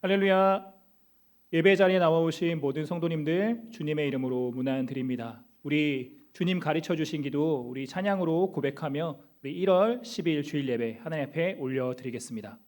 할렐루야. 예배 자리에 나와오신 모든 성도님들 주님의 이름으로 문안드립니다. 우리 주님 가르쳐 주신 기도 우리 찬양으로 고백하며 우리 1월 10일 주일 예배 하나님 앞에 올려드리겠습니다.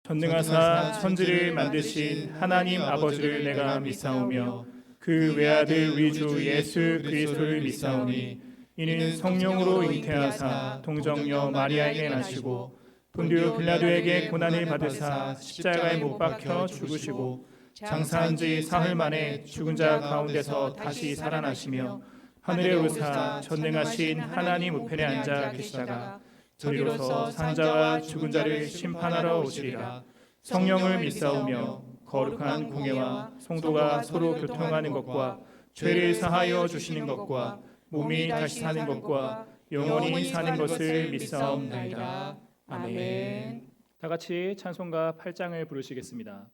전능하사 천지를 만드신 하나님 아버지를 내가 믿사오며 그 외아들 우리 주 예수 그리스도를 믿사오니 이는 성령으로 잉태하사 동정녀 마리아에게 나시고 본디오 빌라도에게 고난을 받으사 십자가에 못 박혀 죽으시고 장사한 지 사흘 만에 죽은 자 가운데서 다시 살아나시며 하늘에 오르사 전능하신 하나님 우편에 앉아 계시다가 저리로서 산자와 죽은 자를 심판하러 오시리라. 성령을 믿사오며 거룩한 공예와 성도가 서로 교통하는 것과 죄를 사하여 주시는 것과 몸이 다시 사는 것과 영원히 사는 것을 믿사옵나이다. 아멘. 다 같이 찬송가 8장을 부르시겠습니다.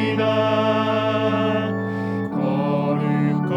찬송합니다. 거룩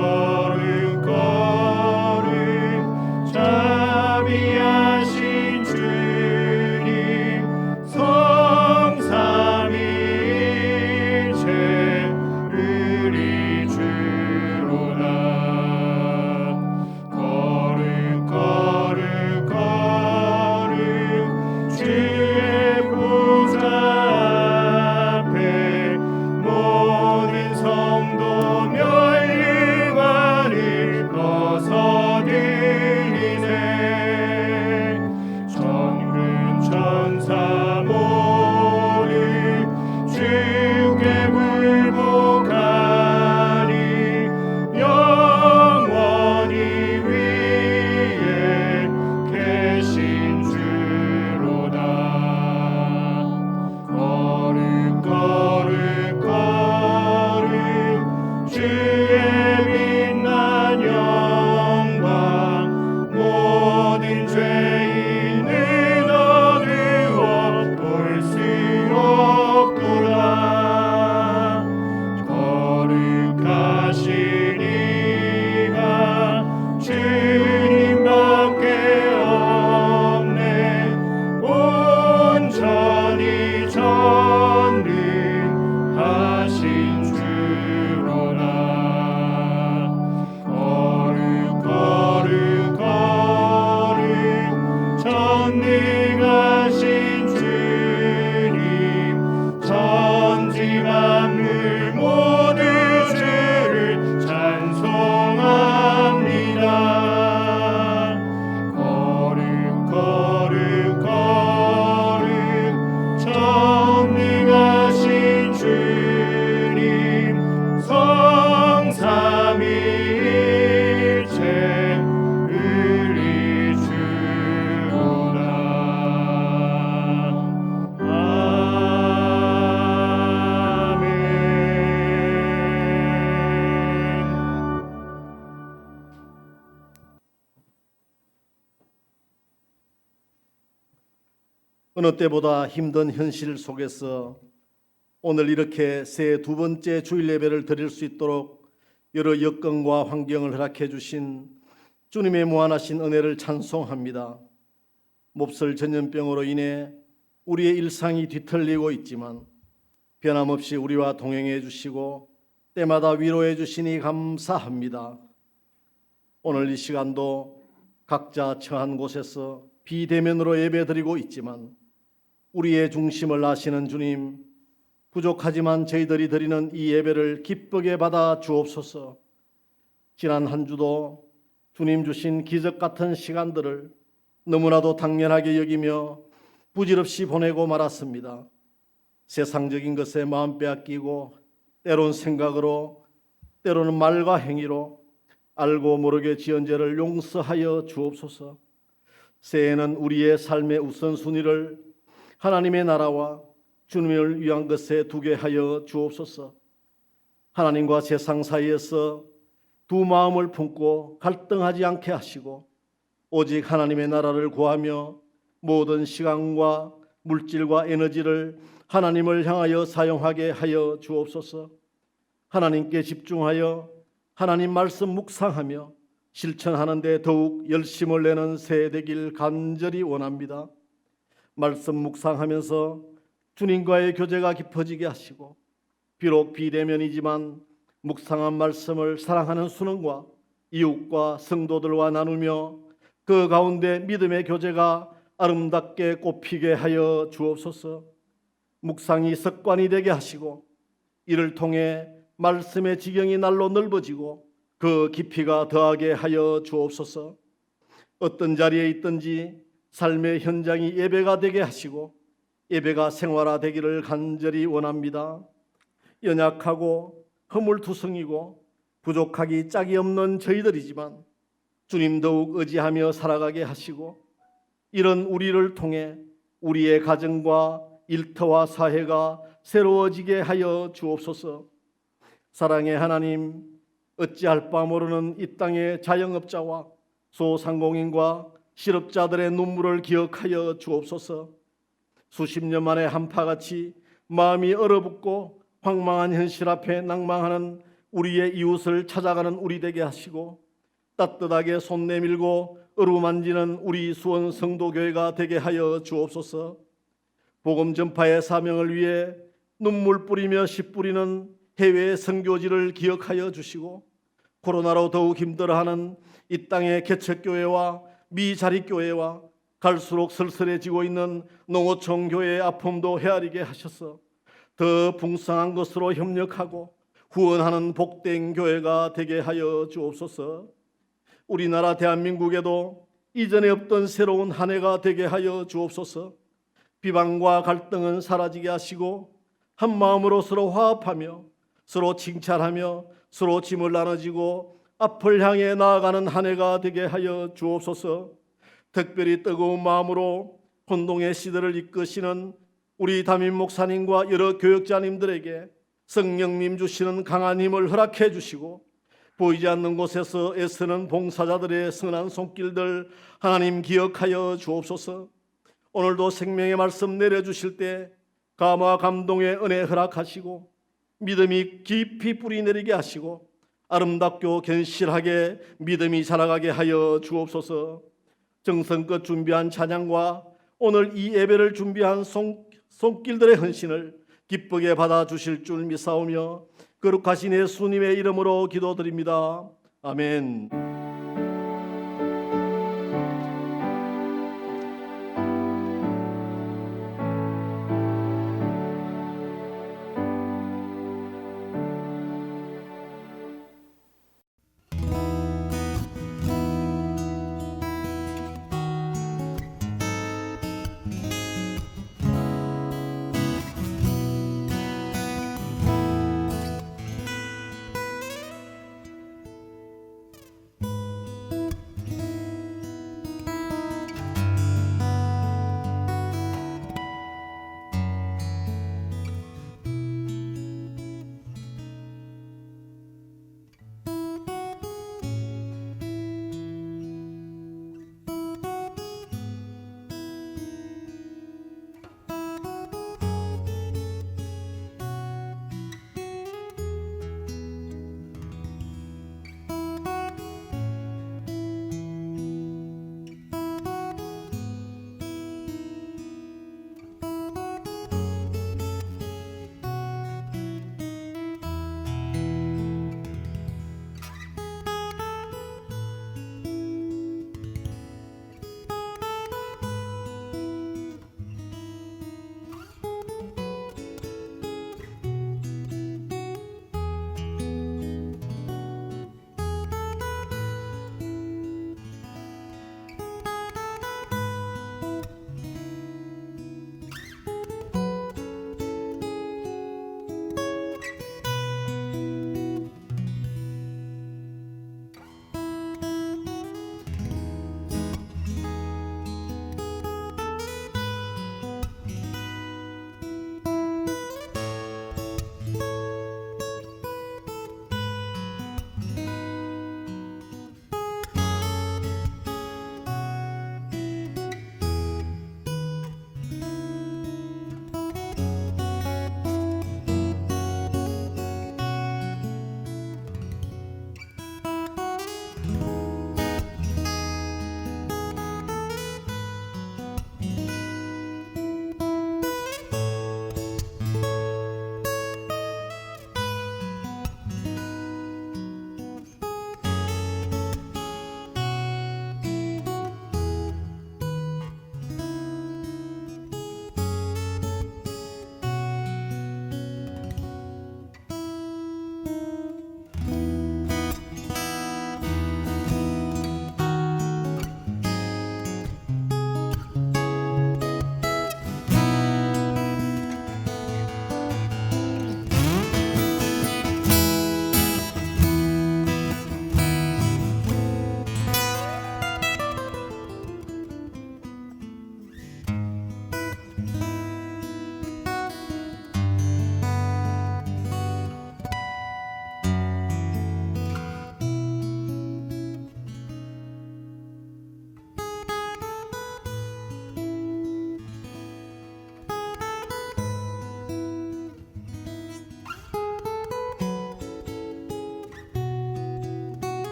어느 때보다 힘든 현실 속에서 오늘 이렇게 새 두 번째 주일 예배를 드릴 수 있도록 여러 여건과 환경을 허락해 주신 주님의 무한하신 은혜를 찬송합니다. 몹쓸 전염병으로 인해 우리의 일상이 뒤틀리고 있지만 변함없이 우리와 동행해 주시고 때마다 위로해 주시니 감사합니다. 오늘 이 시간도 각자 처한 곳에서 비대면으로 예배드리고 있지만 우리의 중심을 아시는 주님, 부족하지만 저희들이 드리는 이 예배를 기쁘게 받아 주옵소서. 지난 한 주도 주님 주신 기적 같은 시간들을 너무나도 당연하게 여기며 부질없이 보내고 말았습니다. 세상적인 것에 마음 빼앗기고 때론 생각으로 때로는 말과 행위로 알고 모르게 지은 죄를 용서하여 주옵소서. 새해에는 우리의 삶의 우선순위를 하나님의 나라와 주님을 위한 것에 두게 하여 주옵소서. 하나님과 세상 사이에서 두 마음을 품고 갈등하지 않게 하시고 오직 하나님의 나라를 구하며 모든 시간과 물질과 에너지를 하나님을 향하여 사용하게 하여 주옵소서. 하나님께 집중하여 하나님 말씀 묵상하며 실천하는 데 더욱 열심을 내는 새해 되길 간절히 원합니다. 말씀 묵상하면서 주님과의 교제가 깊어지게 하시고 비록 비대면이지만 묵상한 말씀을 사랑하는 순응과 이웃과 성도들과 나누며 그 가운데 믿음의 교제가 아름답게 꽃피게 하여 주옵소서. 묵상이 습관이 되게 하시고 이를 통해 말씀의 지경이 날로 넓어지고 그 깊이가 더하게 하여 주옵소서. 어떤 자리에 있든지 삶의 현장이 예배가 되게 하시고 예배가 생활화되기를 간절히 원합니다. 연약하고 허물투성이고 부족하기 짝이 없는 저희들이지만 주님 더욱 의지하며 살아가게 하시고 이런 우리를 통해 우리의 가정과 일터와 사회가 새로워지게 하여 주옵소서. 사랑의 하나님, 어찌할 바 모르는 이 땅의 자영업자와 소상공인과 실업자들의 눈물을 기억하여 주옵소서. 수십 년 만에 한파같이 마음이 얼어붙고 황망한 현실 앞에 낭망하는 우리의 이웃을 찾아가는 우리 되게 하시고 따뜻하게 손 내밀고 어루만지는 우리 수원 성도교회가 되게 하여 주옵소서. 복음 전파의 사명을 위해 눈물 뿌리며 씨 뿌리는 해외 선교지를 기억하여 주시고 코로나로 더욱 힘들어하는 이 땅의 개척교회와 미자립교회와 갈수록 쓸쓸해지고 있는 농어촌 교회의 아픔도 헤아리게 하셔서 더 풍성한 것으로 협력하고 후원하는 복된 교회가 되게 하여 주옵소서. 우리나라 대한민국에도 이전에 없던 새로운 한 해가 되게 하여 주옵소서. 비방과 갈등은 사라지게 하시고 한 마음으로 서로 화합하며 서로 칭찬하며 서로 짐을 나눠지고 앞을 향해 나아가는 한 해가 되게 하여 주옵소서. 특별히 뜨거운 마음으로 혼동의 시대를 이끄시는 우리 담임 목사님과 여러 교역자님들에게 성령님 주시는 강한 힘을 허락해 주시고 보이지 않는 곳에서 애쓰는 봉사자들의 선한 손길들 하나님 기억하여 주옵소서. 오늘도 생명의 말씀 내려주실 때 감화 감동의 은혜 허락하시고 믿음이 깊이 뿌리내리게 하시고 아름답고 견실하게 믿음이 자라가게 하여 주옵소서. 정성껏 준비한 찬양과 오늘 이 예배를 준비한 손길들의 헌신을 기쁘게 받아주실 줄 믿사오며 거룩하신 예수님의 이름으로 기도드립니다. 아멘.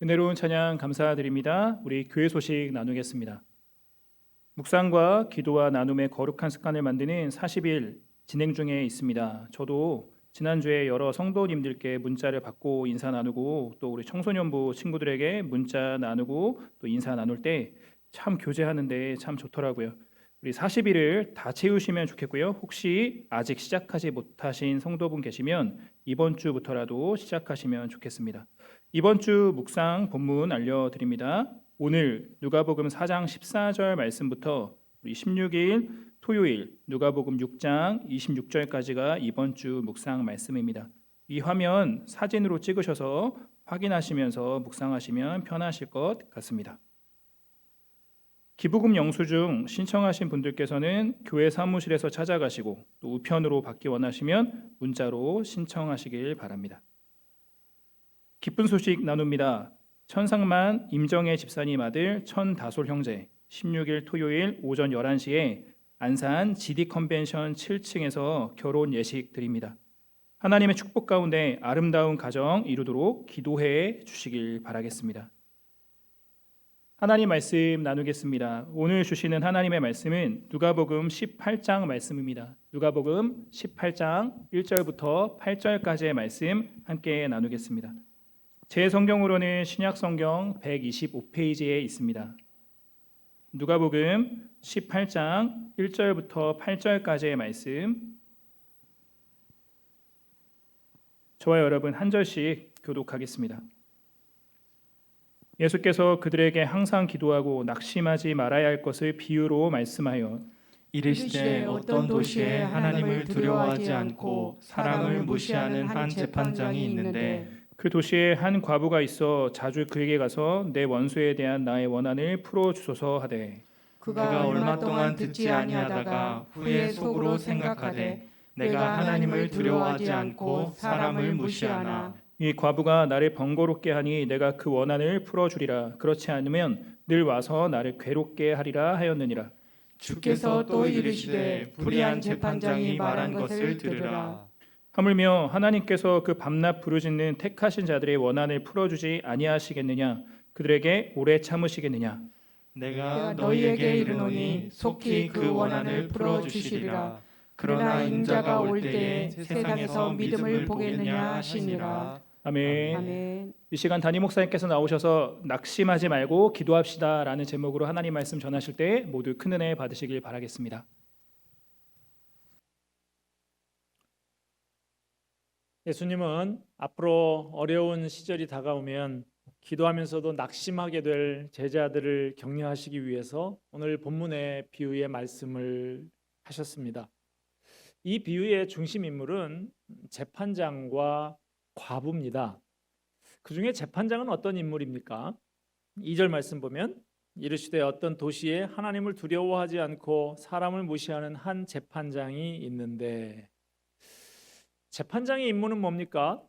은혜로운 찬양 감사드립니다. 우리 교회 소식 나누겠습니다. 묵상과 기도와 나눔의 거룩한 습관을 만드는 40일 진행 중에 있습니다. 저도 지난주에 여러 성도님들께 문자를 받고 인사 나누고 또 우리 청소년부 친구들에게 문자 나누고 또 인사 나눌 때 참 교제하는데 참 좋더라고요. 우리 40일을 다 채우시면 좋겠고요. 혹시 아직 시작하지 못하신 성도분 계시면 이번 주부터라도 시작하시면 좋겠습니다. 이번 주 묵상 본문 알려드립니다. 오늘 누가복음 4장 14절 말씀부터 우리 16일 토요일 누가복음 6장 26절까지가 이번 주 묵상 말씀입니다. 이 화면 사진으로 찍으셔서 확인하시면서 묵상하시면 편하실 것 같습니다. 기부금 영수증 신청하신 분들께서는 교회 사무실에서 찾아가시고 또 우편으로 받기 원하시면 문자로 신청하시길 바랍니다. 기쁜 소식 나눕니다. 천상만 임정혜 집사님 아들 천다솔 형제 16일 토요일 오전 11시에 안산 GD 컨벤션 7층에서 결혼 예식 드립니다. 하나님의 축복 가운데 아름다운 가정 이루도록 기도해 주시길 바라겠습니다. 하나님 말씀 나누겠습니다. 오늘 주시는 하나님의 말씀은 누가복음 18장 말씀입니다. 누가복음 18장 1절부터 8절까지의 말씀 함께 나누겠습니다. 제 성경으로는 신약성경 125페이지에 있습니다. 누가복음 18장 1절부터 8절까지의 말씀, 저와 여러분 한 절씩 교독하겠습니다. 예수께서 그들에게 항상 기도하고 낙심하지 말아야 할 것을 비유로 말씀하여 이르시되 어떤 도시에 하나님을 두려워하지 않고 사람을 무시하는 한 재판장이 있는데 그 도시에 한 과부가 있어 자주 그에게 가서 내 원수에 대한 나의 원한을 풀어주소서 하되 그가 얼마 동안 듣지 아니하다가 후에 속으로 생각하되 내가 하나님을 두려워하지 않고 사람을 무시하나 이 과부가 나를 번거롭게 하니 내가 그 원한을 풀어주리라. 그렇지 않으면 늘 와서 나를 괴롭게 하리라 하였느니라. 주께서 또 이르시되 불의한 재판장이 말한 것을 들으라. 하물며 하나님께서 그 밤낮 부르짖는 택하신 자들의 원한을 풀어주지 아니하시겠느냐? 그들에게 오래 참으시겠느냐? 내가 너희에게 이르노니 속히 그 원한을 풀어주시리라. 그러나 인자가 올 때에 세상에서 믿음을 보겠느냐 하시니라. 아멘. 아멘. 이 시간 담임 목사님께서 나오셔서 낙심하지 말고 기도합시다 라는 제목으로 하나님 말씀 전하실 때 모두 큰 은혜 받으시길 바라겠습니다. 예수님은 앞으로 어려운 시절이 다가오면 기도하면서도 낙심하게 될 제자들을 격려하시기 위해서 오늘 본문의 비유의 말씀을 하셨습니다. 이 비유의 중심 인물은 재판장과 과부입니다. 그 중에 재판장은 어떤 인물입니까? 2절 말씀 보면 이르시되 어떤 도시에 하나님을 두려워하지 않고 사람을 무시하는 한 재판장이 있는데, 재판장의 임무는 뭡니까?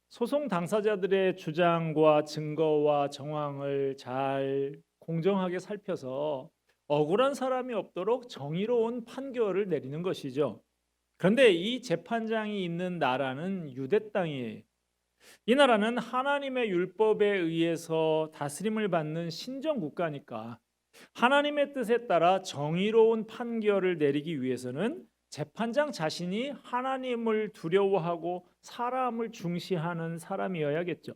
소송 당사자들의 주장과 증거와 정황을 잘 공정하게 살펴서 억울한 사람이 없도록 정의로운 판결을 내리는 것이죠. 그런데 이 재판장이 있는 나라는 유대 땅이에요. 이 나라는 하나님의 율법에 의해서 다스림을 받는 신정 국가니까 하나님의 뜻에 따라 정의로운 판결을 내리기 위해서는 재판장 자신이 하나님을 두려워하고 사람을 중시하는 사람이어야겠죠.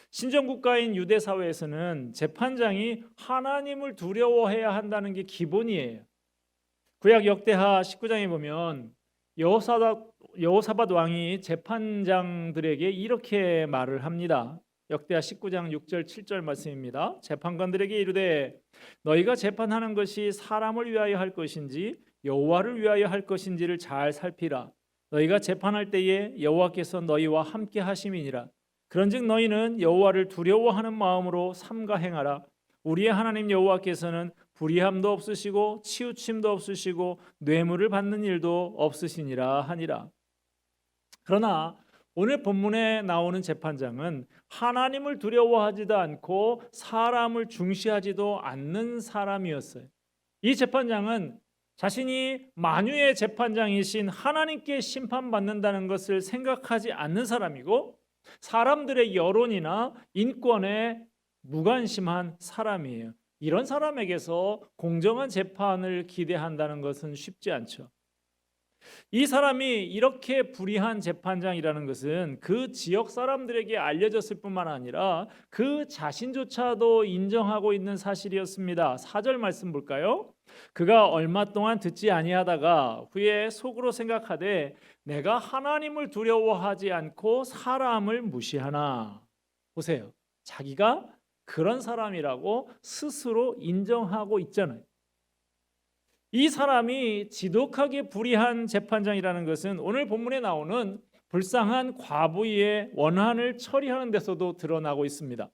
신정 국가인 유대 사회에서는 재판장이 하나님을 두려워해야 한다는 게 기본이에요. 구약 역대하 19장에 보면 여호사밧 왕이 재판장들에게 이렇게 말을 합니다. 역대하 19장 6절 7절 말씀입니다. 재판관들에게 이르되 너희가 재판하는 것이 사람을 위하여 할 것인지 여호와를 위하여 할 것인지를 잘 살피라. 너희가 재판할 때에 여호와께서 너희와 함께 하심이니라. 그런즉 너희는 여호와를 두려워하는 마음으로 삼가 행하라. 우리의 하나님 여호와께서는 불의함도 없으시고 치우침도 없으시고 뇌물을 받는 일도 없으시니라 하니라. 그러나 오늘 본문에 나오는 재판장은 하나님을 두려워하지도 않고 사람을 중시하지도 않는 사람이었어요. 이 재판장은 자신이 만유의 재판장이신 하나님께 심판받는다는 것을 생각하지 않는 사람이고, 사람들의 여론이나 인권에 무관심한 사람이에요. 이런 사람에게서 공정한 재판을 기대한다는 것은 쉽지 않죠. 이 사람이 이렇게 불의한 재판장이라는 것은 그 지역 사람들에게 알려졌을 뿐만 아니라 그 자신조차도 인정하고 있는 사실이었습니다. 4절 말씀 볼까요? 그가 얼마 동안 듣지 아니하다가 후에 속으로 생각하되 내가 하나님을 두려워하지 않고 사람을 무시하나. 보세요. 자기가 그런 사람이라고 스스로 인정하고 있잖아요. 이 사람이 지독하게 불의한 재판장이라는 것은 오늘 본문에 나오는 불쌍한 과부의 원한을 처리하는 데서도 드러나고 있습니다.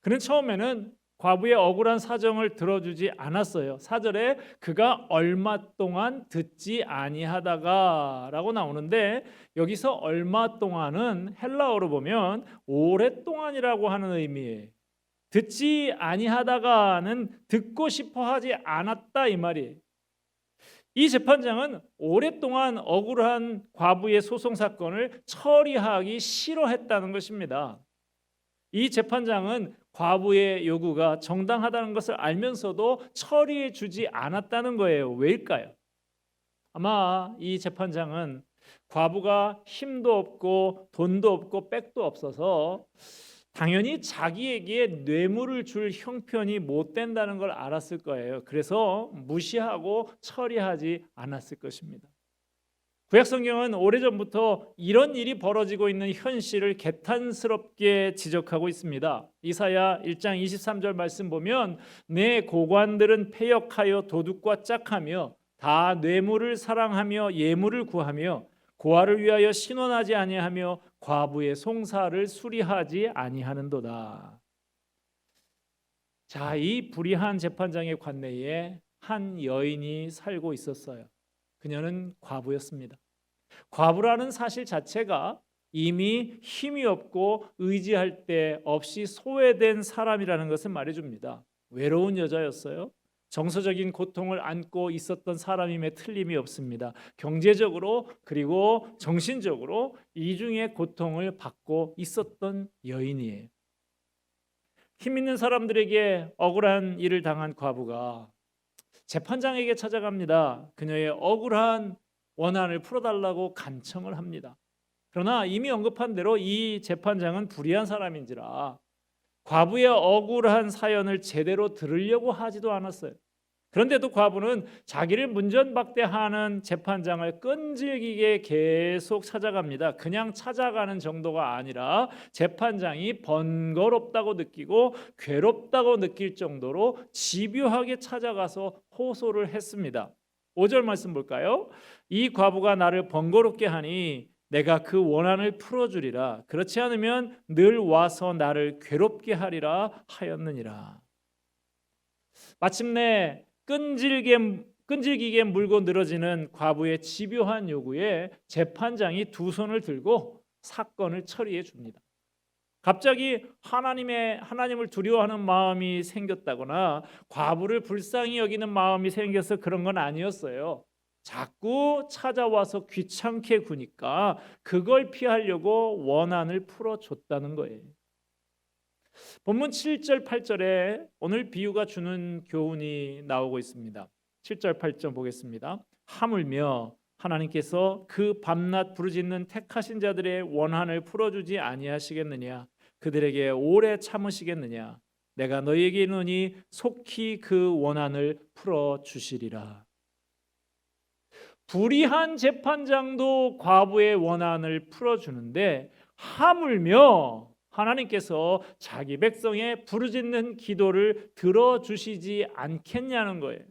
그는 처음에는 과부의 억울한 사정을 들어주지 않았어요. 4절에 그가 얼마 동안 듣지 아니하다가 라고 나오는데 여기서 얼마 동안은 헬라어로 보면 오랫동안이라고 하는 의미예요. 듣지 아니하다가는 듣고 싶어 하지 않았다 이 말이에요. 이 재판장은 오랫동안 억울한 과부의 소송 사건을 처리하기 싫어했다는 것입니다. 이 재판장은 과부의 요구가 정당하다는 것을 알면서도 처리해 주지 않았다는 거예요. 왜일까요? 아마 이 재판장은 과부가 힘도 없고 돈도 없고 백도 없어서 당연히 자기에게 뇌물을 줄 형편이 못 된다는 걸 알았을 거예요. 그래서 무시하고 처리하지 않았을 것입니다. 구약성경은 오래전부터 이런 일이 벌어지고 있는 현실을 개탄스럽게 지적하고 있습니다. 이사야 1장 23절 말씀 보면 내 고관들은 패역하여 도둑과 짝하며 다 뇌물을 사랑하며 예물을 구하며 고아를 위하여 신원하지 아니하며 과부의 송사를 수리하지 아니하는도다. 자, 이 불의한 재판장의 관내에 한 여인이 살고 있었어요. 그녀는 과부였습니다. 과부라는 사실 자체가 이미 힘이 없고 의지할 데 없이 소외된 사람이라는 것을 말해줍니다. 외로운 여자였어요. 정서적인 고통을 안고 있었던 사람임에 틀림이 없습니다. 경제적으로 그리고 정신적으로 이중의 고통을 받고 있었던 여인이에요. 힘 있는 사람들에게 억울한 일을 당한 과부가 재판장에게 찾아갑니다. 그녀의 억울한 원한을 풀어달라고 간청을 합니다. 그러나 이미 언급한 대로 이 재판장은 불의한 사람인지라 과부의 억울한 사연을 제대로 들으려고 하지도 않았어요. 그런데도 과부는 자기를 문전박대하는 재판장을 끈질기게 계속 찾아갑니다. 그냥 찾아가는 정도가 아니라 재판장이 번거롭다고 느끼고 괴롭다고 느낄 정도로 집요하게 찾아가서 호소를 했습니다. 5절 말씀 볼까요? 이 과부가 나를 번거롭게 하니 내가 그 원한을 풀어주리라. 그렇지 않으면 늘 와서 나를 괴롭게 하였느니라. 마침내 끈질기게 물고 늘어지는 과부의 집요한 요구에 재판장이 두 손을 들고 사건을 처리해 줍니다. 갑자기 하나님을 두려워하는 마음이 생겼다거나 과부를 불쌍히 여기는 마음이 생겨서 그런 건 아니었어요. 자꾸 찾아와서 귀찮게 구니까 그걸 피하려고 원한을 풀어줬다는 거예요. 본문 7절 8절에 오늘 비유가 주는 교훈이 나오고 있습니다. 7절 8절 보겠습니다. 하물며 하나님께서 그 밤낮 부르짖는 택하신 자들의 원한을 풀어주지 아니하시겠느냐? 그들에게 오래 참으시겠느냐? 내가 너희에게 이르노니 속히 그 원한을 풀어주시리라. 불의한 재판장도 과부의 원한을 풀어주는데 하물며 하나님께서 자기 백성의 부르짖는 기도를 들어주시지 않겠냐는 거예요.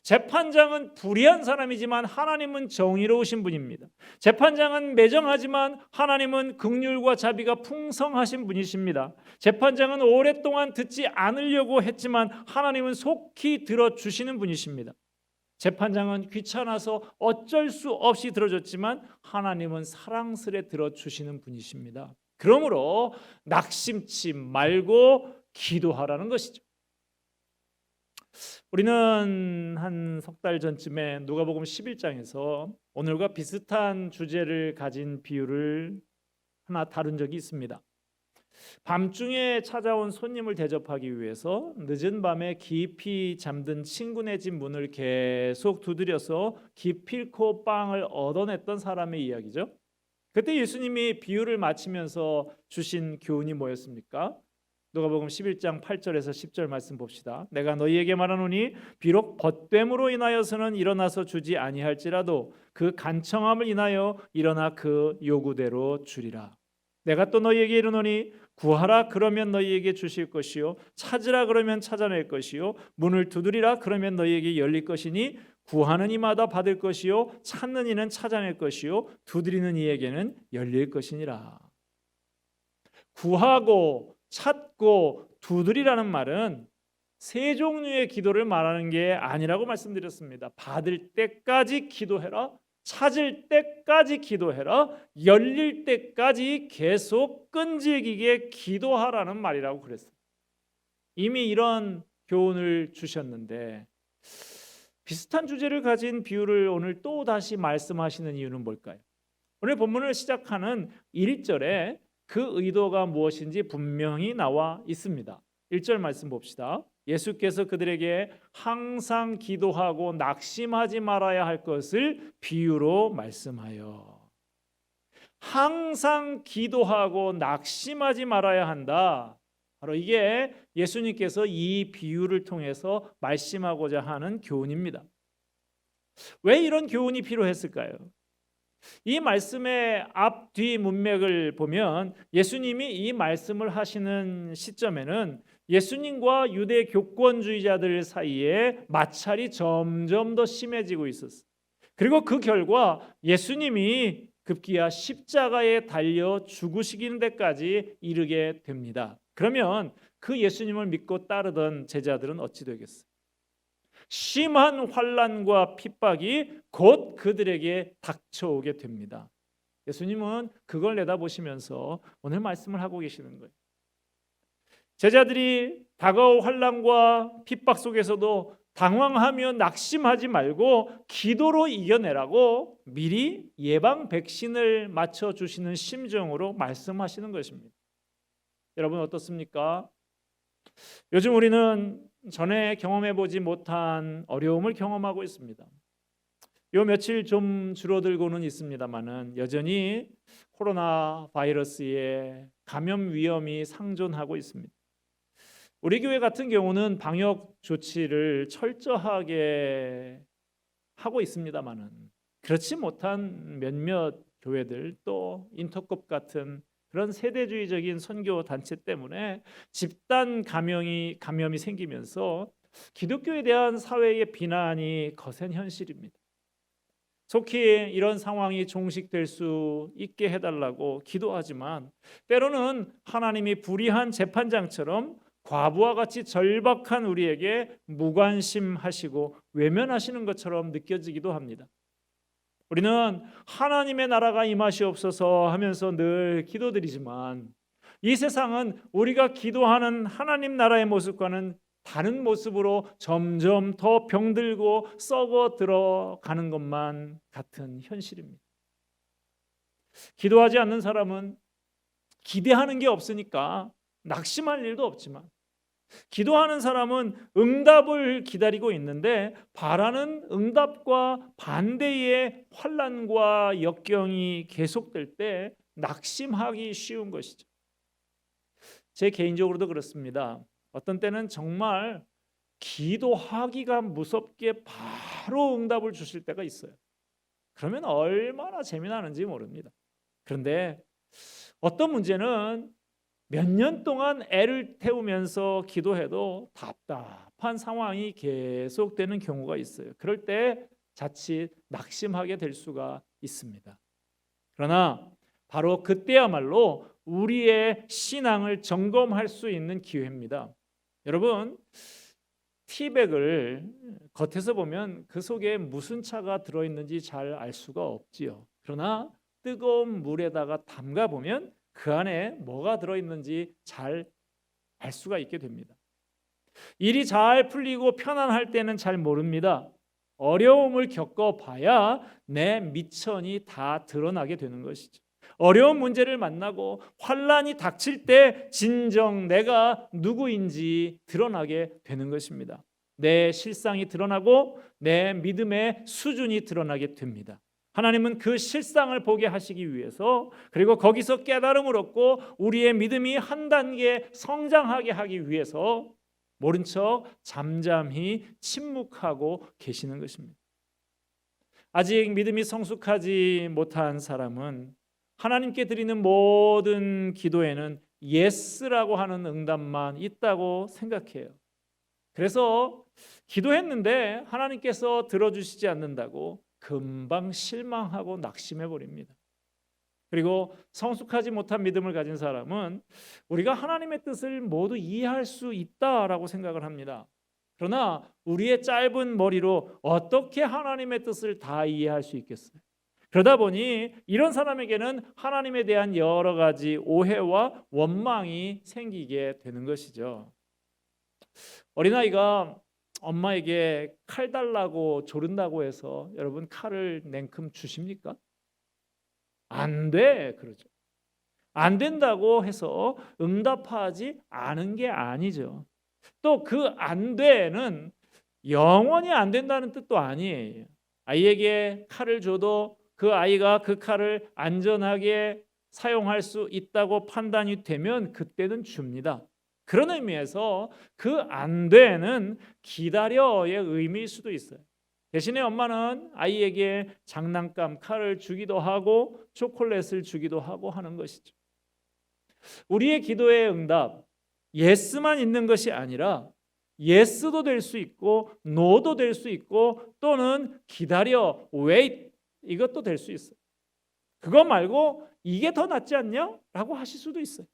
재판장은 불의한 사람이지만 하나님은 정의로우신 분입니다. 재판장은 매정하지만 하나님은 긍휼과 자비가 풍성하신 분이십니다. 재판장은 오랫동안 듣지 않으려고 했지만 하나님은 속히 들어주시는 분이십니다. 재판장은 귀찮아서 어쩔 수 없이 들어줬지만 하나님은 사랑스레 들어주시는 분이십니다. 그러므로 낙심치 말고 기도하라는 것이죠. 우리는 한 석 달 전쯤에 누가복음 11장에서 오늘과 비슷한 주제를 가진 비유를 하나 다룬 적이 있습니다. 밤중에 찾아온 손님을 대접하기 위해서 늦은 밤에 깊이 잠든 친구네 집 문을 계속 두드려서 기필코 빵을 얻어냈던 사람의 이야기죠. 그때 예수님이 비유를 마치면서 주신 교훈이 뭐였습니까? 누가복음 11장 8절에서 10절 말씀 봅시다. 내가 너희에게 말하노니 비록 벗됨으로 인하여서는 일어나서 주지 아니할지라도 그 간청함을 인하여 일어나 그 요구대로 주리라. 내가 또 너희에게 이르노니 구하라 그러면 너희에게 주실 것이요 찾으라 그러면 찾아낼 것이요 문을 두드리라 그러면 너희에게 열릴 것이니 구하는 이마다 받을 것이요 찾는 이는 찾아낼 것이요 두드리는 이에게는 열릴 것이니라. 구하고 찾고 두드리라는 말은 세 종류의 기도를 말하는 게 아니라고 말씀드렸습니다. 받을 때까지 기도해라. 찾을 때까지 기도해라. 열릴 때까지 계속 끈질기게 기도하라는 말이라고 그랬어요. 이미 이런 교훈을 주셨는데 비슷한 주제를 가진 비유를 오늘 또 다시 말씀하시는 이유는 뭘까요? 오늘 본문을 시작하는 1절에 그 의도가 무엇인지 분명히 나와 있습니다. 1절 말씀 봅시다. 예수께서 그들에게 항상 기도하고 낙심하지 말아야 할 것을 비유로 말씀하여. 항상 기도하고 낙심하지 말아야 한다. 바로 이게 예수님께서 이 비유를 통해서 말씀하고자 하는 교훈입니다. 왜 이런 교훈이 필요했을까요? 이 말씀의 앞뒤 문맥을 보면 예수님이 이 말씀을 하시는 시점에는 예수님과 유대 교권주의자들 사이에 마찰이 점점 더 심해지고 있었어요. 그리고 그 결과 예수님이 급기야 십자가에 달려 죽으시는 데까지 이르게 됩니다. 그러면 그 예수님을 믿고 따르던 제자들은 어찌 되겠어요? 심한 환난과 핍박이 곧 그들에게 닥쳐오게 됩니다. 예수님은 그걸 내다보시면서 오늘 말씀을 하고 계시는 거예요. 제자들이 다가올 환난과 핍박 속에서도 당황하며 낙심하지 말고 기도로 이겨내라고 미리 예방 백신을 맞춰 주시는 심정으로 말씀하시는 것입니다. 여러분 어떻습니까? 요즘 우리는 전에 경험해보지 못한 어려움을 경험하고 있습니다. 요 며칠 좀 줄어들고는 있습니다만은 여전히 코로나 바이러스의 감염 위험이 상존하고 있습니다. 우리 교회 같은 경우는 방역 조치를 철저하게 하고 있습니다만은 그렇지 못한 몇몇 교회들 또 인터컵 같은 그런 세대주의적인 선교 단체 때문에 집단 감염이 생기면서 기독교에 대한 사회의 비난이 거센 현실입니다. 속히 이런 상황이 종식될 수 있게 해달라고 기도하지만 때로는 하나님이 불의한 재판장처럼 과부와 같이 절박한 우리에게 무관심하시고 외면하시는 것처럼 느껴지기도 합니다. 우리는 하나님의 나라가 임하시옵소서 하면서 늘 기도드리지만 이 세상은 우리가 기도하는 하나님 나라의 모습과는 다른 모습으로 점점 더 병들고 썩어 들어가는 것만 같은 현실입니다. 기도하지 않는 사람은 기대하는 게 없으니까 낙심할 일도 없지만 기도하는 사람은 응답을 기다리고 있는데 바라는 응답과 반대의 환난과 역경이 계속될 때 낙심하기 쉬운 것이죠. 제 개인적으로도 그렇습니다. 어떤 때는 정말 기도하기가 무섭게 바로 응답을 주실 때가 있어요. 그러면 얼마나 재미나는지 모릅니다. 그런데 어떤 문제는 몇 년 동안 애를 태우면서 기도해도 답답한 상황이 계속되는 경우가 있어요. 그럴 때 자칫 낙심하게 될 수가 있습니다. 그러나 바로 그때야말로 우리의 신앙을 점검할 수 있는 기회입니다. 여러분, 티백을 겉에서 보면 그 속에 무슨 차가 들어있는지 잘 알 수가 없지요. 그러나 뜨거운 물에다가 담가 보면 그 안에 뭐가 들어있는지 잘 알 수가 있게 됩니다. 일이 잘 풀리고 편안할 때는 잘 모릅니다. 어려움을 겪어봐야 내 미천이 다 드러나게 되는 것이죠. 어려운 문제를 만나고 환난이 닥칠 때 진정 내가 누구인지 드러나게 되는 것입니다. 내 실상이 드러나고 내 믿음의 수준이 드러나게 됩니다. 하나님은 그 실상을 보게 하시기 위해서, 그리고 거기서 깨달음을 얻고 우리의 믿음이 한 단계 성장하게 하기 위해서 모른 척 잠잠히 침묵하고 계시는 것입니다. 아직 믿음이 성숙하지 못한 사람은 하나님께 드리는 모든 기도에는 예스라고 하는 응답만 있다고 생각해요. 그래서 기도했는데 하나님께서 들어주시지 않는다고 금방 실망하고 낙심해 버립니다. 그리고 성숙하지 못한 믿음을 가진 사람은 우리가 하나님의 뜻을 모두 이해할 수 있다라고 생각을 합니다. 그러나 우리의 짧은 머리로 어떻게 하나님의 뜻을 다 이해할 수 있겠어요? 그러다 보니 이런 사람에게는 하나님에 대한 여러 가지 오해와 원망이 생기게 되는 것이죠. 어린아이가 엄마에게 칼 달라고 조른다고 해서 여러분 칼을 냉큼 주십니까? 안 돼, 그러죠. 안 된다고 해서 응답하지 않은 게 아니죠. 또 그 안 돼는 영원히 안 된다는 뜻도 아니에요. 아이에게 칼을 줘도 그 아이가 그 칼을 안전하게 사용할 수 있다고 판단이 되면 그때는 줍니다. 그런 의미에서 그 안 돼는 기다려의 의미일 수도 있어요. 대신에 엄마는 아이에게 장난감 칼을 주기도 하고 초콜릿을 주기도 하고 하는 것이죠. 우리의 기도의 응답, 예스만 있는 것이 아니라 예스도 될 수 있고 노도 될 수 있고 또는 기다려, wait, 이것도 될 수 있어요. 그거 말고 이게 더 낫지 않냐? 라고 하실 수도 있어요.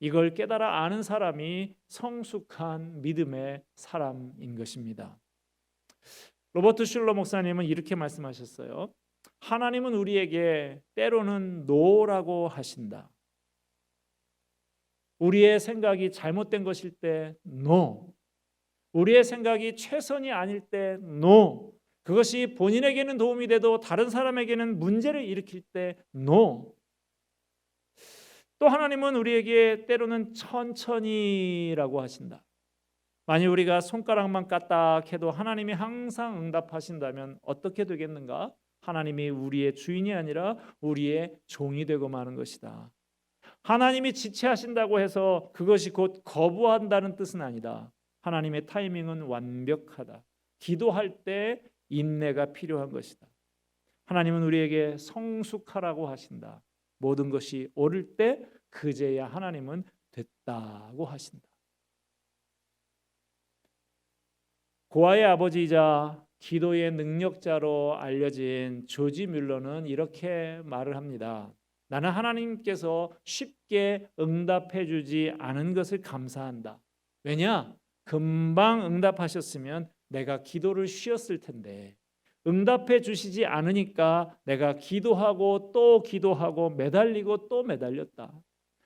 이걸 깨달아 아는 사람이 성숙한 믿음의 사람인 것입니다. 로버트 슐러 목사님은 이렇게 말씀하셨어요. 하나님은 우리에게 때로는 노라고 하신다. 우리의 생각이 잘못된 것일 때 no. 우리의 생각이 최선이 아닐 때 no. 그것이 본인에게는 도움이 돼도 다른 사람에게는 문제를 일으킬 때 no. 또 하나님은 우리에게 때로는 천천히라고 하신다. 만약 우리가 손가락만 까딱 해도 하나님이 항상 응답하신다면 어떻게 되겠는가? 하나님이 우리의 주인이 아니라 우리의 종이 되고 마는 것이다. 하나님이 지체하신다고 해서 그것이 곧 거부한다는 뜻은 아니다. 하나님의 타이밍은 완벽하다. 기도할 때 인내가 필요한 것이다. 하나님은 우리에게 성숙하라고 하신다. 모든 것이 옳을 때 그제야 하나님은 됐다고 하신다. 고아의 아버지이자 기도의 능력자로 알려진 조지 뮬러는 이렇게 말을 합니다. 나는 하나님께서 쉽게 응답해 주지 않은 것을 감사한다. 왜냐? 금방 응답하셨으면 내가 기도를 쉬었을 텐데 응답해 주시지 않으니까 내가 기도하고 또 기도하고 매달리고 또 매달렸다.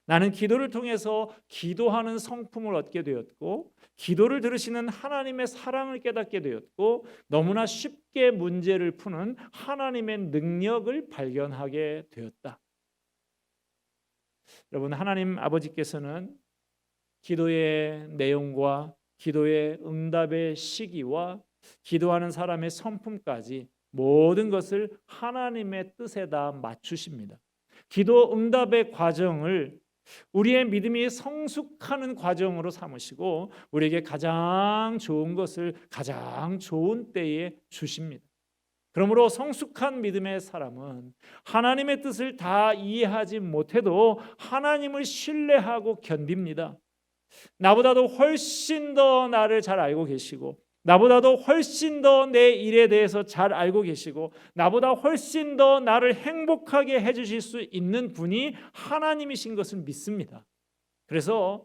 나는 기도를 통해서 기도하는 성품을 얻게 되었고 기도를 들으시는 하나님의 사랑을 깨닫게 되었고 너무나 쉽게 문제를 푸는 하나님의 능력을 발견하게 되었다. 여러분, 하나님 아버지께서는 기도의 내용과 기도의 응답의 시기와 기도하는 사람의 성품까지 모든 것을 하나님의 뜻에다 맞추십니다. 기도 응답의 과정을 우리의 믿음이 성숙하는 과정으로 삼으시고 우리에게 가장 좋은 것을 가장 좋은 때에 주십니다. 그러므로 성숙한 믿음의 사람은 하나님의 뜻을 다 이해하지 못해도 하나님을 신뢰하고 견딥니다. 나보다도 훨씬 더 나를 잘 알고 계시고 나보다도 훨씬 더 내 일에 대해서 잘 알고 계시고 나보다 훨씬 더 나를 행복하게 해주실 수 있는 분이 하나님이신 것을 믿습니다. 그래서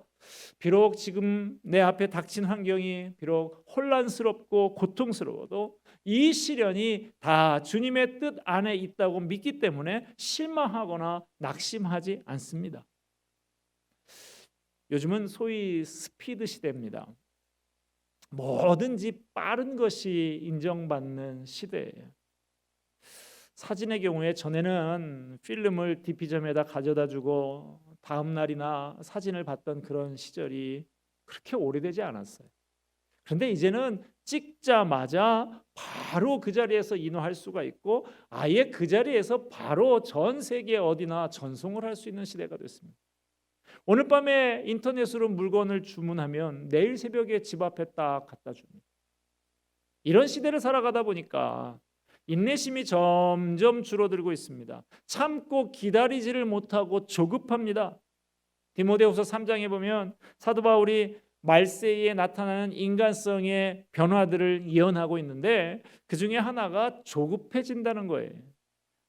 비록 지금 내 앞에 닥친 환경이 비록 혼란스럽고 고통스러워도 이 시련이 다 주님의 뜻 안에 있다고 믿기 때문에 실망하거나 낙심하지 않습니다. 요즘은 소위 스피드 시대입니다. 뭐든지 빠른 것이 인정받는 시대예요. 사진의 경우에 전에는 필름을 DP점에다 가져다 주고 다음 날이나 사진을 봤던 그런 시절이 그렇게 오래되지 않았어요. 그런데 이제는 찍자마자 바로 그 자리에서 인화할 수가 있고 아예 그 자리에서 바로 전 세계 어디나 전송을 할 수 있는 시대가 됐습니다. 오늘 밤에 인터넷으로 물건을 주문하면 내일 새벽에 집 앞에 딱 갖다 줍니다. 이런 시대를 살아가다 보니까 인내심이 점점 줄어들고 있습니다. 참고 기다리지를 못하고 조급합니다. 디모데후서 3장에 보면 사도 바울이 말세에 나타나는 인간성의 변화들을 예언하고 있는데 그 중에 하나가 조급해진다는 거예요.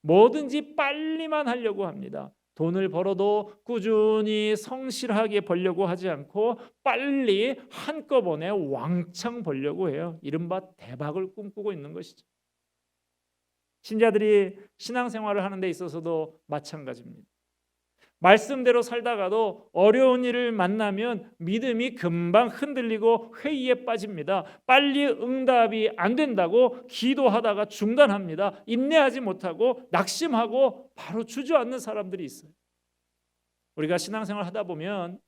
뭐든지 빨리만 하려고 합니다. 돈을 벌어도 꾸준히 성실하게 벌려고 하지 않고 빨리 한꺼번에 왕창 벌려고 해요. 이른바 대박을 꿈꾸고 있는 것이죠. 신자들이 신앙생활을 하는 데 있어서도 마찬가지입니다. 말씀대로 살다가도 어려운 일을 만나면 믿음이 금방 흔들리고 회의에 빠집니다. 빨리 응답이 안 된다고 기도하다가 중단합니다. 인내하지 못하고 낙심하고 바로 주저앉는 사람들이 있어요. 우리가 신앙생활 하다 보면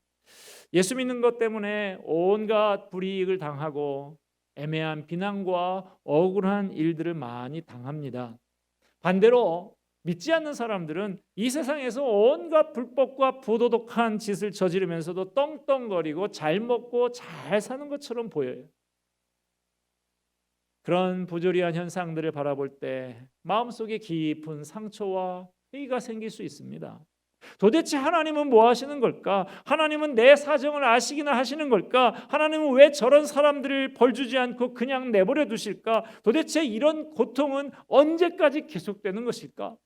예수 믿는 것 때문에 온갖 불이익을 당하고 애매한 비난과 억울한 일들을 많이 당합니다. 반대로 믿지 않는 사람들은 이 세상에서 온갖 불법과 부도덕한 짓을 저지르면서도 떵떵거리고 잘 먹고 잘 사는 것처럼 보여요. 그런 부조리한 현상들을 바라볼 때 마음속에 깊은 상처와 회의가 생길 수 있습니다. 도대체 하나님은 뭐 하시는 걸까? 하나님은 내 사정을 아시기나 하시는 걸까? 하나님은 왜 저런 사람들을 벌주지 않고 그냥 내버려 두실까? 도대체 이런 고통은 언제까지 계속되는 것일까?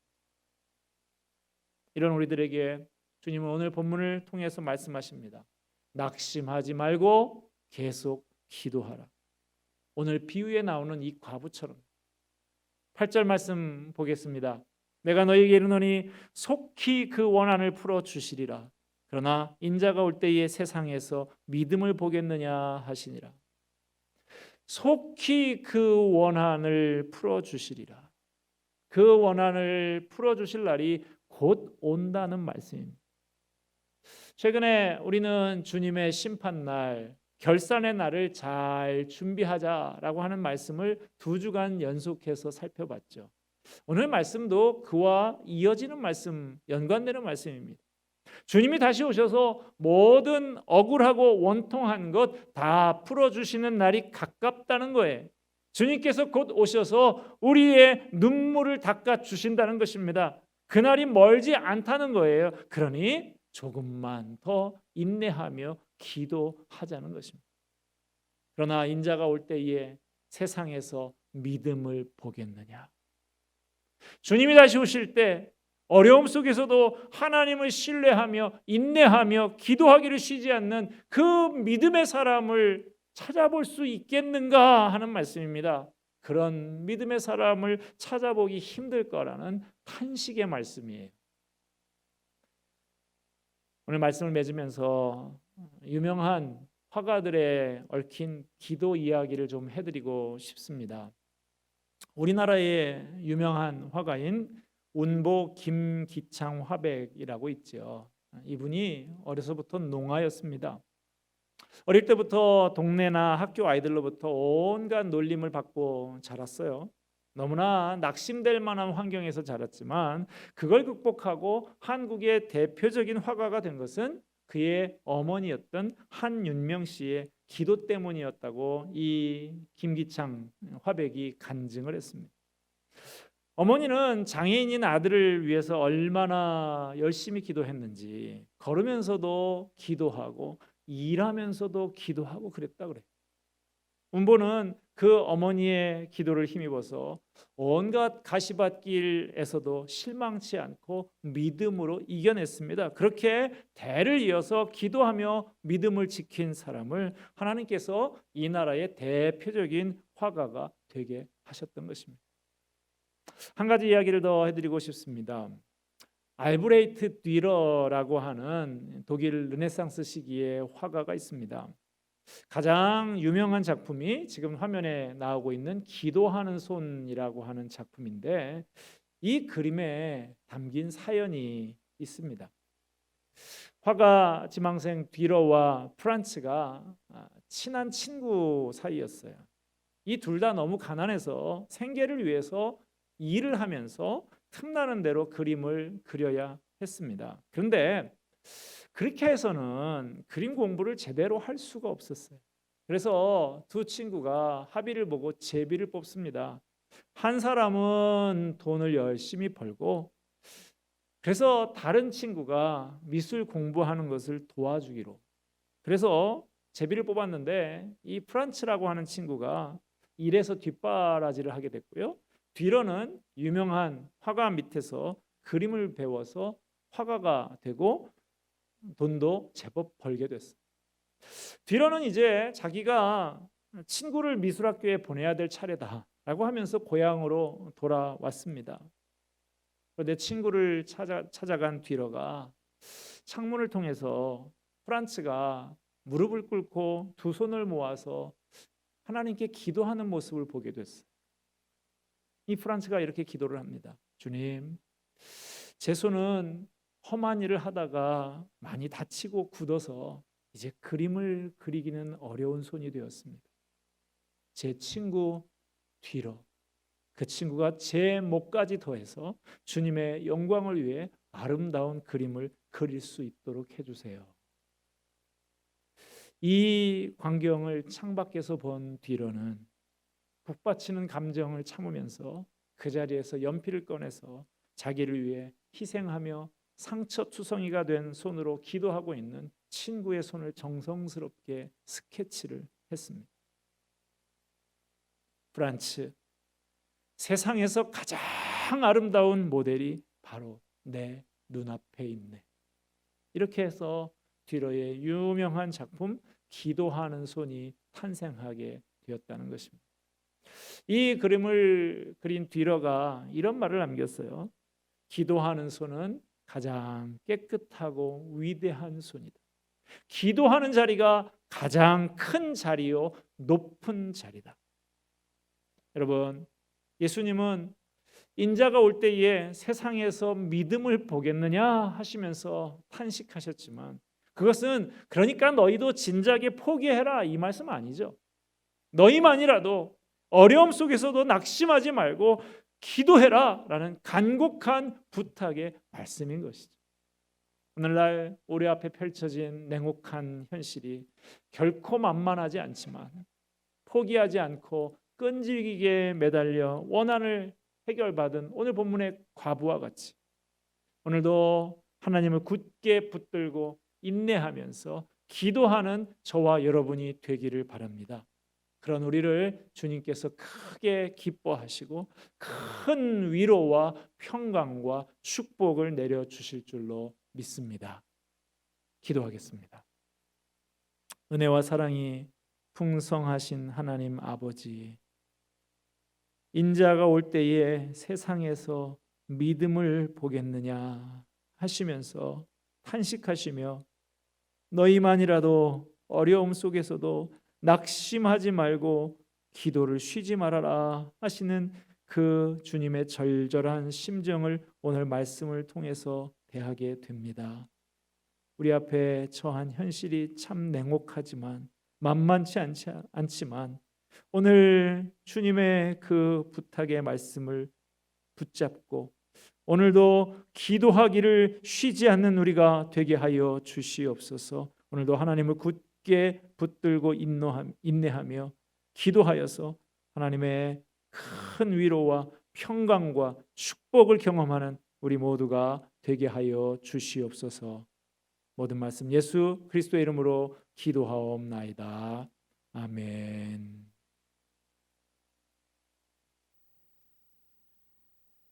이런 우리들에게 주님은 오늘 본문을 통해서 말씀하십니다. 낙심하지 말고 계속 기도하라. 오늘 비유에 나오는 이 과부처럼 8절 말씀 보겠습니다. 내가 너희에게 이르노니 속히 그 원한을 풀어 주시리라. 그러나 인자가 올 때에 세상에서 믿음을 보겠느냐 하시니라. 속히 그 원한을 풀어 주시리라. 그 원한을 풀어 주실 날이 곧 온다는 말씀입니다. 최근에 우리는 주님의 심판날, 결산의 날을 잘 준비하자라고 하는 말씀을 2주간 연속해서 살펴봤죠. 오늘 말씀도 그와 이어지는 말씀, 연관되는 말씀입니다. 주님이 다시 오셔서 모든 억울하고 원통한 것 다 풀어주시는 날이 가깝다는 거예요. 주님께서 곧 오셔서 우리의 눈물을 닦아주신다는 것입니다. 그날이 멀지 않다는 거예요. 그러니 조금만 더 인내하며 기도하자는 것입니다. 그러나 인자가 올 때에 세상에서 믿음을 보겠느냐? 주님이 다시 오실 때 어려움 속에서도 하나님을 신뢰하며 인내하며 기도하기를 쉬지 않는 그 믿음의 사람을 찾아볼 수 있겠는가 하는 말씀입니다. 그런 믿음의 사람을 찾아보기 힘들 거라는 탄식의 말씀이에요. 오늘 말씀을 맺으면서 유명한 화가들의 얽힌 기도 이야기를 좀 해드리고 싶습니다. 우리나라의 유명한 화가인 운보 김기창 화백이라고 있죠. 이분이 어려서부터 농아였습니다. 어릴 때부터 동네나 학교 아이들로부터 온갖 놀림을 받고 자랐어요. 너무나 낙심될 만한 환경에서 자랐지만 그걸 극복하고 한국의 대표적인 화가가 된 것은 그의 어머니였던 한윤명 씨의 기도 때문이었다고 이 김기창 화백이 간증을 했습니다. 어머니는 장애인인 아들을 위해서 얼마나 열심히 기도했는지 걸으면서도 기도하고 일하면서도 기도하고 그랬다 그래요. 운보는 그 어머니의 기도를 힘입어서 온갖 가시밭길에서도 실망치 않고 믿음으로 이겨냈습니다. 그렇게 대를 이어서 기도하며 믿음을 지킨 사람을 하나님께서 이 나라의 대표적인 화가가 되게 하셨던 것입니다. 한 가지 이야기를 더 해드리고 싶습니다. 알브레이트 듀러라고 하는 독일 르네상스 시기의 화가가 있습니다. 가장 유명한 작품이 지금 화면에 나오고 있는 기도하는 손이라고 하는 작품인데 이 그림에 담긴 사연이 있습니다. 화가 지망생 뒤러와 프란츠가 친한 친구 사이였어요. 이 둘 다 너무 가난해서 생계를 위해서 일을 하면서 틈나는 대로 그림을 그려야 했습니다. 그런데 그렇게 해서는 그림 공부를 제대로 할 수가 없었어요. 그래서 두 친구가 합의를 보고 제비를 뽑습니다. 한 사람은 돈을 열심히 벌고, 그래서 다른 친구가 미술 공부하는 것을 도와주기로. 그래서 제비를 뽑았는데 이 프란츠라고 하는 친구가 일에서 뒷바라지를 하게 됐고요. 뒤로는 유명한 화가 밑에서 그림을 배워서 화가가 되고 돈도 제법 벌게 됐어요. 뒤로는 이제 자기가 친구를 미술학교에 보내야 될 차례다라고 하면서 고향으로 돌아왔습니다. 내 친구를 찾아간 뒤로가 창문을 통해서 프란츠가 무릎을 꿇고 두 손을 모아서 하나님께 기도하는 모습을 보게 됐어요. 이 프란츠가 이렇게 기도를 합니다. 주님, 제 손은 험한 일을 하다가 많이 다치고 굳어서 이제 그림을 그리기는 어려운 손이 되었습니다. 제 친구 뒤로, 그 친구가 제 목까지 더해서 주님의 영광을 위해 아름다운 그림을 그릴 수 있도록 해주세요. 이 광경을 창밖에서 본 뒤로는 북받치는 감정을 참으면서 그 자리에서 연필을 꺼내서 자기를 위해 희생하며 상처투성이가 된 손으로 기도하고 있는 친구의 손을 정성스럽게 스케치를 했습니다. 프란츠, 세상에서 가장 아름다운 모델이 바로 내 눈앞에 있네. 이렇게 해서 뒤로의 유명한 작품 기도하는 손이 탄생하게 되었다는 것입니다. 이 그림을 그린 뒤로가 이런 말을 남겼어요. 기도하는 손은 가장 깨끗하고 위대한 손이다. 기도하는 자리가 가장 큰 자리요 높은 자리다. 여러분, 예수님은 인자가 올 때에 세상에서 믿음을 보겠느냐 하시면서 탄식하셨지만, 그것은 그러니까 너희도 진작에 포기해라 이 말씀 아니죠. 너희만이라도 어려움 속에서도 낙심하지 말고 기도해라 라는 간곡한 부탁의 말씀인 것이죠. 오늘날 우리 앞에 펼쳐진 냉혹한 현실이 결코 만만하지 않지만 포기하지 않고 끈질기게 매달려 원한을 해결받은 오늘 본문의 과부와 같이 오늘도 하나님을 굳게 붙들고 인내하면서 기도하는 저와 여러분이 되기를 바랍니다. 그런 우리를 주님께서 크게 기뻐하시고 큰 위로와 평강과 축복을 내려주실 줄로 믿습니다. 기도하겠습니다. 은혜와 사랑이 풍성하신 하나님 아버지, 인자가 올 때에 세상에서 믿음을 보겠느냐 하시면서 탄식하시며 너희만이라도 어려움 속에서도 낙심하지 말고 기도를 쉬지 말아라 하시는 그 주님의 절절한 심정을 오늘 말씀을 통해서 대하게 됩니다. 우리 앞에 처한 현실이 참 냉혹하지만 만만치 않지만 오늘 주님의 그 부탁의 말씀을 붙잡고 오늘도 기도하기를 쉬지 않는 우리가 되게 하여 주시옵소서. 오늘도 하나님을 굳게 붙들고 인내하며 기도하여서 하나님의 큰 위로와 평강과 축복을 경험하는 우리 모두가 되게 하여 주시옵소서. 모든 말씀 예수 그리스도의 이름으로 기도하옵나이다. 아멘.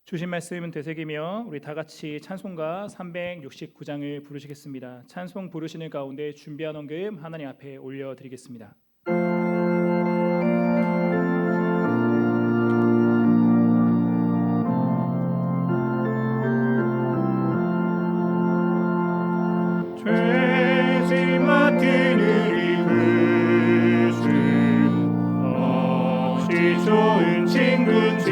주신 말씀은 되새기며 우리 다 같이 찬송가 369장을 부르시겠습니다. 찬송 부르시는 가운데 준비한 헌금 하나님 앞에 올려드리겠습니다. 죄짐 맡은 우리 그리스도 어찌 좋은 친구지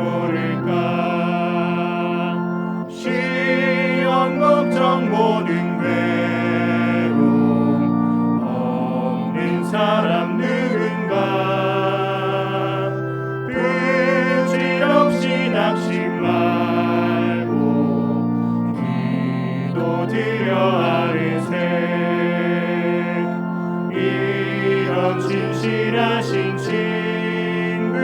모를까 시험 걱정 모든 괴로움 없는 사람 누군가 의지 없이 낙심 말고 기도드려 아르세 이런 진실하신 친구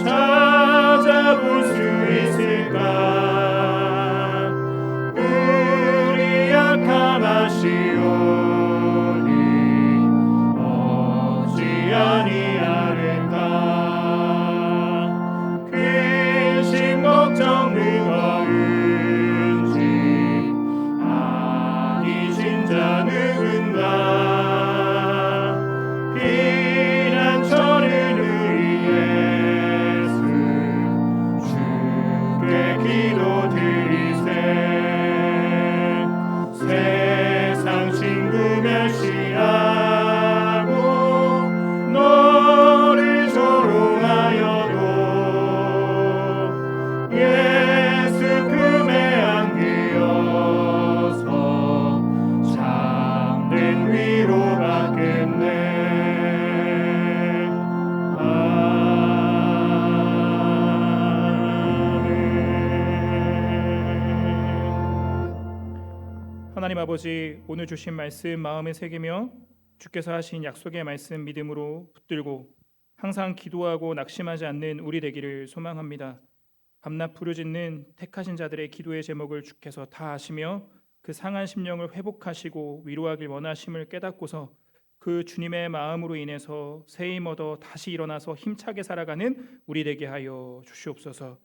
찾아볼 수 있을까 우리 약함 아시오니 어찌하니 아를까 근심 걱정 누구인지 아니신 자 누군가 피난처는 우리 예수 주께 기도드리세 세상 친구 멸시하고 너를 조롱하여도 예수 품에 안기어서 참된 위로 받겠네 하나님 아버지, 오늘 주신 말씀 마음에 새기며 주께서 하신 약속의 말씀 믿음으로 붙들고 항상 기도하고 낙심하지 않는 우리 되기를 소망합니다. 밤낮 부르짖는 택하신 자들의 기도의 제목을 주께서 다 아시며 그 상한 심령을 회복하시고 위로하길 원하심을 깨닫고서 그 주님의 마음으로 인해서 새 힘 얻어 다시 일어나서 힘차게 살아가는 우리 되게 하여 주시옵소서.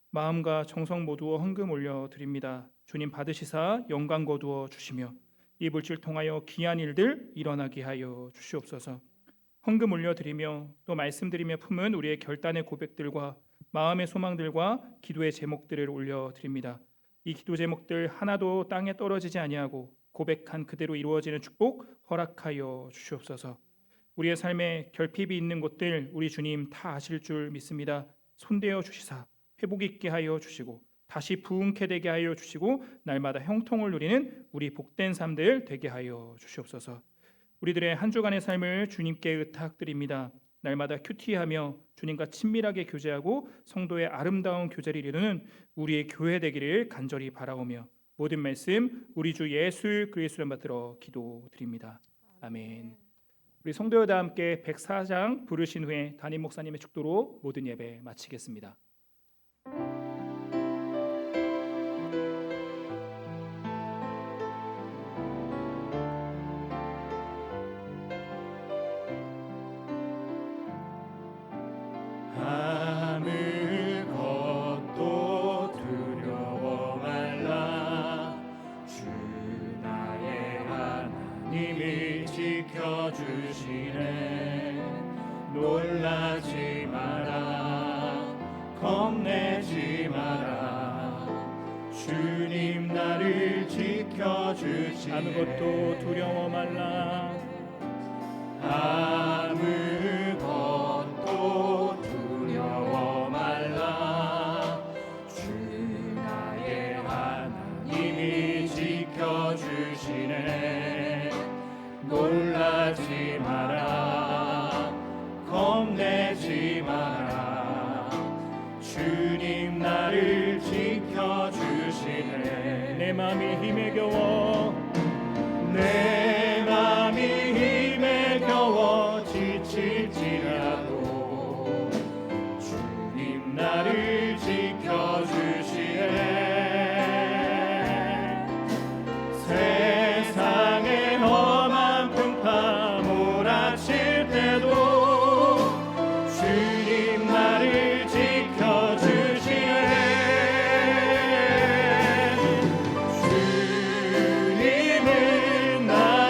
마음과 정성 모두 헌금 올려드립니다. 주님 받으시사 영광 거두어 주시며 이 물질 통하여 귀한 일들 일어나게 하여 주시옵소서. 헌금 올려드리며 또 말씀드리며 품은 우리의 결단의 고백들과 마음의 소망들과 기도의 제목들을 올려드립니다. 이 기도 제목들 하나도 땅에 떨어지지 아니하고 고백한 그대로 이루어지는 축복 허락하여 주시옵소서. 우리의 삶에 결핍이 있는 곳들 우리 주님 다 아실 줄 믿습니다. 손대어 주시사 회복 있게 하여 주시고 다시 부흥케 되게 하여 주시고 날마다 형통을 누리는 우리 복된 삶들 되게 하여 주시옵소서. 우리들의 한 주간의 삶을 주님께 의탁드립니다. 날마다 큐티하며 주님과 친밀하게 교제하고 성도의 아름다운 교제를 이루는 우리의 교회 되기를 간절히 바라오며 모든 말씀 우리 주 예수 그리스도를 받들어 기도드립니다. 아멘. 우리 성도여다 함께 104장 부르신 후에 담임 목사님의 축도로 모든 예배 마치겠습니다. 아무것도 두려워 말라 주 나의 하나님이 지켜주시네 놀라지 마라 겁내지 마라 주님 나를 지켜주시네 아무것도 두려워 말라 아무것도 두려워 말라 주 나의 하나님이 지켜주시네 놀라지 마라 겁내지 마라 주님 나를 지켜주시네 내 맘이 힘에 겨워 내 맘이 힘에 겨워 지칠지라도 주님 나를 지켜주시네 세상의 험한 풍파 몰아칠 때도 주님 나를 지켜주시네 주님은 나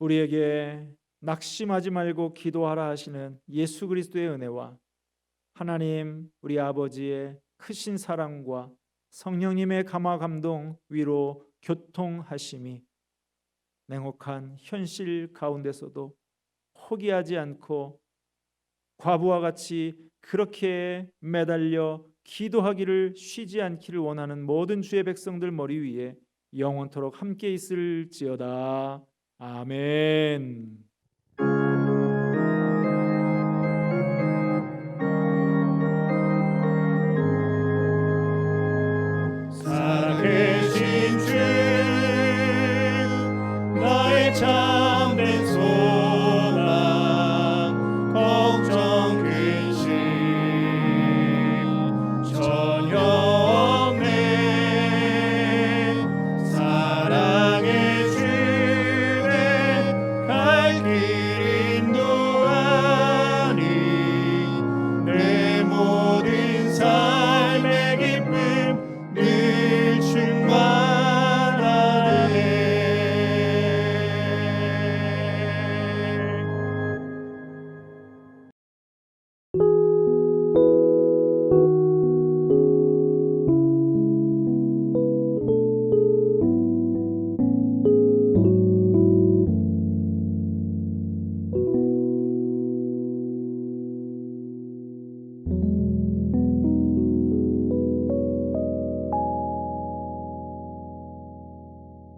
우리에게 낙심하지 말고 기도하라 하시는 예수 그리스도의 은혜와 하나님 우리 아버지의 크신 사랑과 성령님의 감화 감동 위로 교통하심이 냉혹한 현실 가운데서도 포기하지 않고 과부와 같이 그렇게 매달려 기도하기를 쉬지 않기를 원하는 모든 주의 백성들 머리 위에 영원토록 함께 있을지어다. 아멘. 살아계신 주 나의 참된 소망 걱정 근심 전혀 없네 사랑의 주의 갈 길 인도하니 내 모든 삶의 기쁨 늘 충만하네.